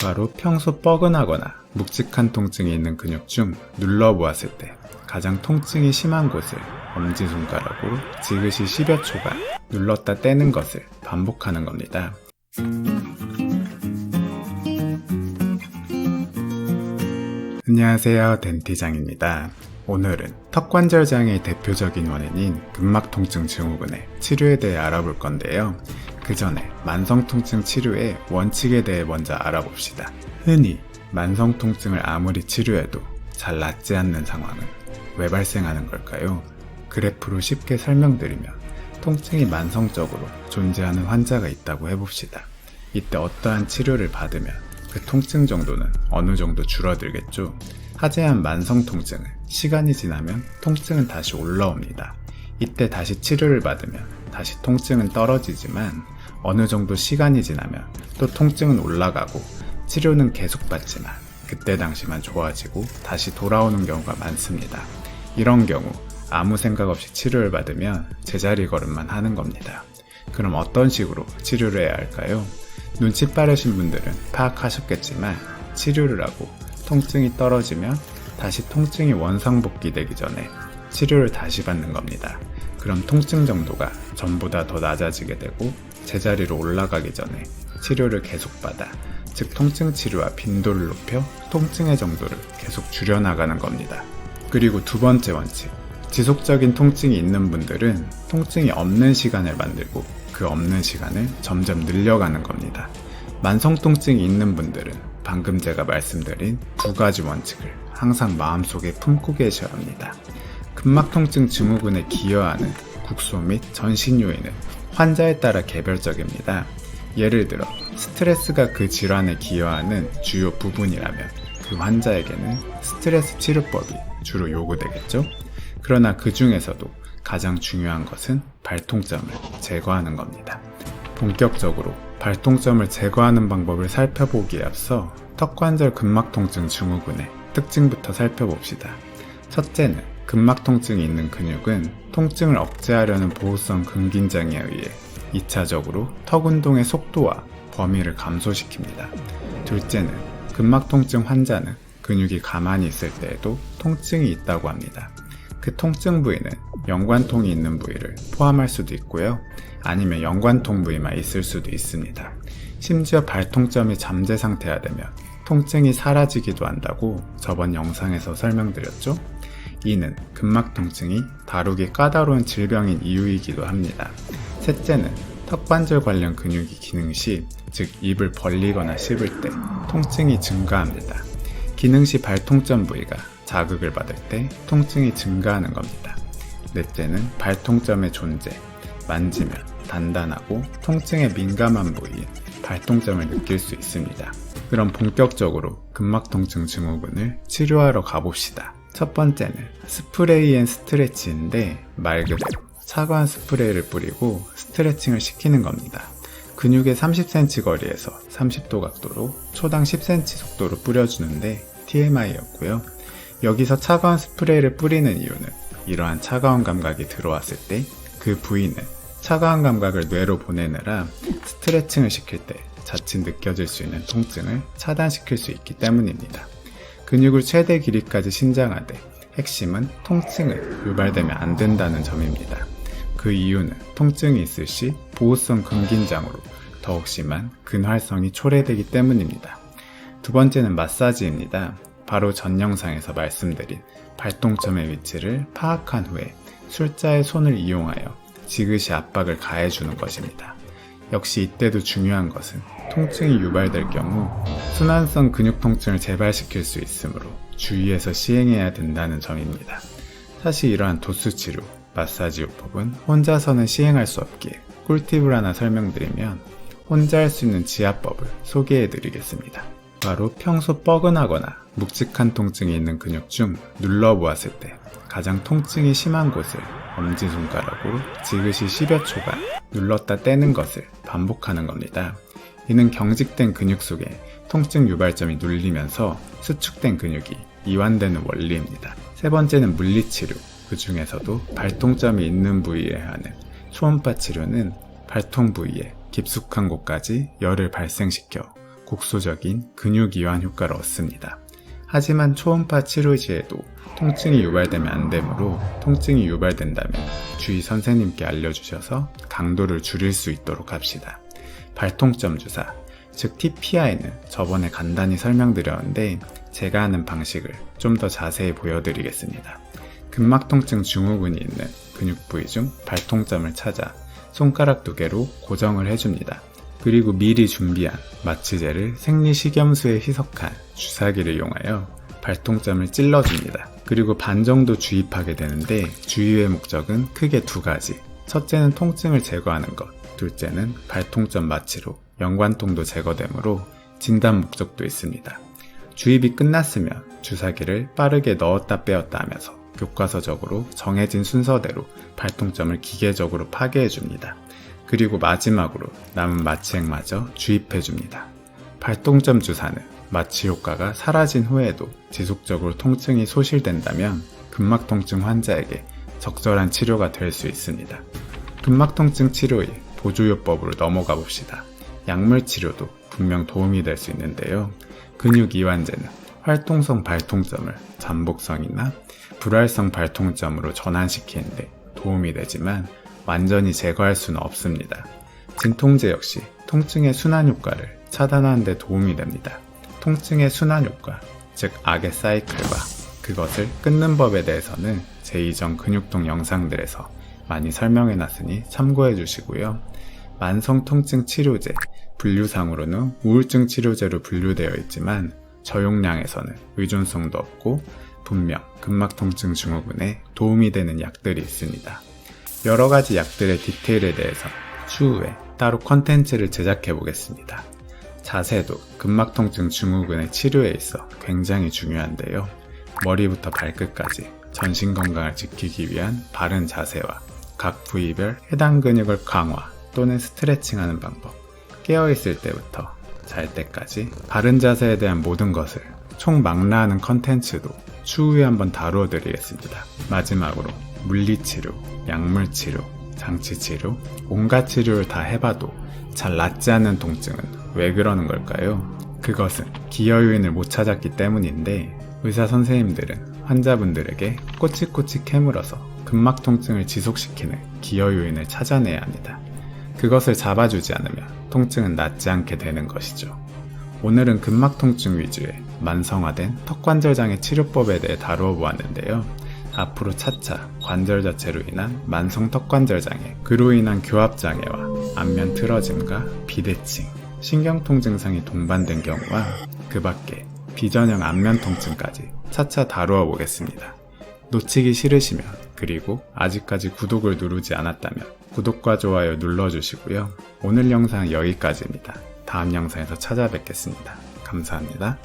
바로 평소 뻐근하거나 묵직한 통증이 있는 근육 중 눌러보았을 때 가장 통증이 심한 곳을 엄지손가락으로 지그시 10여 초간 눌렀다 떼는 것을 반복하는 겁니다. 안녕하세요, 덴티장입니다. 오늘은 턱관절 장애의 대표적인 원인인 근막통증 증후군의 치료에 대해 알아볼 건데요. 그 전에 만성통증 치료의 원칙에 대해 먼저 알아봅시다. 흔히 만성통증을 아무리 치료해도 잘 낫지 않는 상황은 왜 발생하는 걸까요? 그래프로 쉽게 설명드리면 통증이 만성적으로 존재하는 환자가 있다고 해봅시다. 이때 어떠한 치료를 받으면 그 통증 정도는 어느 정도 줄어들겠죠. 하지만 만성통증은 시간이 지나면 통증은 다시 올라옵니다. 이때 다시 치료를 받으면 다시 통증은 떨어지지만 어느 정도 시간이 지나면 또 통증은 올라가고 치료는 계속 받지만 그때 당시만 좋아지고 다시 돌아오는 경우가 많습니다. 이런 경우 아무 생각 없이 치료를 받으면 제자리 걸음만 하는 겁니다. 그럼 어떤 식으로 치료를 해야 할까요? 눈치 빠르신 분들은 파악하셨겠지만 치료를 하고 통증이 떨어지면 다시 통증이 원상복귀되기 전에 치료를 다시 받는 겁니다. 그럼 통증 정도가 전보다 더 낮아지게 되고 제자리로 올라가기 전에 치료를 계속 받아, 즉 통증 치료와 빈도를 높여 통증의 정도를 계속 줄여나가는 겁니다. 그리고 두 번째 원칙, 지속적인 통증이 있는 분들은 통증이 없는 시간을 만들고 그 없는 시간을 점점 늘려가는 겁니다. 만성 통증이 있는 분들은 방금 제가 말씀드린 두 가지 원칙을 항상 마음속에 품고 계셔야 합니다. 근막통증 증후군에 기여하는 국소 및 전신 요인은 환자에 따라 개별적입니다. 예를 들어 스트레스가 그 질환에 기여하는 주요 부분이라면 그 환자에게는 스트레스 치료법이 주로 요구되겠죠. 그러나 그 중에서도 가장 중요한 것은 발통점을 제거하는 겁니다. 본격적으로 발통점을 제거하는 방법을 살펴보기에 앞서 턱관절 근막통증 증후군의 특징부터 살펴봅시다. 첫째는 근막통증이 있는 근육은 통증을 억제하려는 보호성 근긴장에 의해 2차적으로 턱 운동의 속도와 범위를 감소시킵니다. 둘째는 근막통증 환자는 근육이 가만히 있을 때에도 통증이 있다고 합니다. 그 통증 부위는 연관통이 있는 부위를 포함할 수도 있고요. 아니면 연관통 부위만 있을 수도 있습니다. 심지어 발통점이 잠재 상태가 되면 통증이 사라지기도 한다고 저번 영상에서 설명드렸죠. 이는 근막통증이 다루기 까다로운 질병인 이유이기도 합니다. 셋째는 턱관절 관련 근육이 기능 시, 즉 입을 벌리거나 씹을 때 통증이 증가합니다. 기능 시 발통점 부위가 자극을 받을 때 통증이 증가하는 겁니다. 넷째는 발통점의 존재, 만지면 단단하고 통증에 민감한 부위인 발통점을 느낄 수 있습니다. 그럼 본격적으로 근막통증 증후군을 치료하러 가봅시다. 첫 번째는 스프레이 앤 스트레치인데 말 그대로 차가운 스프레이를 뿌리고 스트레칭을 시키는 겁니다. 근육의 30cm 거리에서 30도 각도로 초당 10cm 속도로 뿌려주는데 TMI였고요. 여기서 차가운 스프레이를 뿌리는 이유는 이러한 차가운 감각이 들어왔을 때 그 부위는 차가운 감각을 뇌로 보내느라 스트레칭을 시킬 때 자칫 느껴질 수 있는 통증을 차단시킬 수 있기 때문입니다. 근육을 최대 길이까지 신장하되 핵심은 통증은 유발되면 안 된다는 점입니다. 그 이유는 통증이 있을 시 보호성 근긴장으로 더욱 심한 근활성이 초래되기 때문입니다. 두 번째는 마사지입니다. 바로 전 영상에서 말씀드린 발통점의 위치를 파악한 후에 술자의 손을 이용하여 지그시 압박을 가해주는 것입니다. 역시 이때도 중요한 것은 통증이 유발될 경우 순환성 근육 통증을 재발시킬 수 있으므로 주의해서 시행해야 된다는 점입니다. 사실 이러한 도수치료, 마사지 요법은 혼자서는 시행할 수 없기에 꿀팁을 하나 설명드리면 혼자 할 수 있는 지압법을 소개해드리겠습니다. 바로 평소 뻐근하거나 묵직한 통증이 있는 근육 중 눌러보았을 때 가장 통증이 심한 곳을 엄지손가락으로 지그시 10여 초간 눌렀다 떼는 것을 반복하는 겁니다. 이는 경직된 근육 속에 통증 유발점이 눌리면서 수축된 근육이 이완되는 원리입니다. 세 번째는 물리치료, 그 중에서도 발통점이 있는 부위에 하는 초음파 치료는 발통 부위에 깊숙한 곳까지 열을 발생시켜 국소적인 근육 이완 효과를 얻습니다. 하지만 초음파 치료 시에도 통증이 유발되면 안 되므로 통증이 유발된다면 주의 선생님께 알려주셔서 강도를 줄일 수 있도록 합시다. 발통점 주사, 즉 TPI는 저번에 간단히 설명드렸는데 제가 하는 방식을 좀 더 자세히 보여드리겠습니다. 근막통증 증후군이 있는 근육 부위 중 발통점을 찾아 손가락 2개로 고정을 해줍니다. 그리고 미리 준비한 마취제를 생리식염수에 희석한 주사기를 이용하여 발통점을 찔러줍니다. 그리고 반 정도 주입하게 되는데 주입의 목적은 크게 2가지. 첫째는 통증을 제거하는 것, 둘째는 발통점 마취로 연관통도 제거되므로 진단 목적도 있습니다. 주입이 끝났으면 주사기를 빠르게 넣었다 빼었다 하면서 교과서적으로 정해진 순서대로 발통점을 기계적으로 파괴해줍니다. 그리고 마지막으로 남은 마취액마저 주입해줍니다. 발통점 주사는 마취 효과가 사라진 후에도 지속적으로 통증이 소실된다면 근막통증 환자에게 적절한 치료가 될 수 있습니다. 근막통증 치료의 보조요법으로 넘어가 봅시다. 약물 치료도 분명 도움이 될 수 있는데요. 근육 이완제는 활동성 발통점을 잠복성이나 불활성 발통점으로 전환시키는데 도움이 되지만 완전히 제거할 수는 없습니다. 진통제 역시 통증의 순환 효과를 차단하는 데 도움이 됩니다. 통증의 순환 효과, 즉 악의 사이클과 그것을 끊는 법에 대해서는 제 이전 근육통 영상들에서 많이 설명해놨으니 참고해 주시고요. 만성통증 치료제, 분류상으로는 우울증 치료제로 분류되어 있지만 저용량에서는 의존성도 없고 분명 근막통증 증후군에 도움이 되는 약들이 있습니다. 여러가지 약들의 디테일에 대해서 추후에 따로 컨텐츠를 제작해 보겠습니다. 자세도 근막통증 증후군의 치료에 있어 굉장히 중요한데요. 머리부터 발끝까지 전신 건강을 지키기 위한 바른 자세와 각 부위별 해당 근육을 강화 또는 스트레칭하는 방법, 깨어있을 때부터 잘 때까지 바른 자세에 대한 모든 것을 총망라하는 컨텐츠도 추후에 한번 다루어 드리겠습니다. 마지막으로 물리치료, 약물치료, 장치치료, 온갖 치료를 다 해봐도 잘 낫지 않는 통증은 왜 그러는 걸까요? 그것은 기여 요인을 못 찾았기 때문인데 의사 선생님들은 환자분들에게 꼬치꼬치 캐물어서 근막 통증을 지속시키는 기여 요인을 찾아내야 합니다. 그것을 잡아주지 않으면 통증은 낫지 않게 되는 것이죠. 오늘은 근막 통증 위주의 만성화된 턱관절장애 치료법에 대해 다루어 보았는데요. 앞으로 차차 관절 자체로 인한 만성 턱관절장애, 그로 인한 교합장애와 안면 틀어짐과 비대칭, 신경통 증상이 동반된 경우와 그 밖에 비전형 안면 통증까지 차차 다루어 보겠습니다. 놓치기 싫으시면, 그리고 아직까지 구독을 누르지 않았다면 구독과 좋아요 눌러주시고요. 오늘 영상 여기까지입니다. 다음 영상에서 찾아뵙겠습니다. 감사합니다.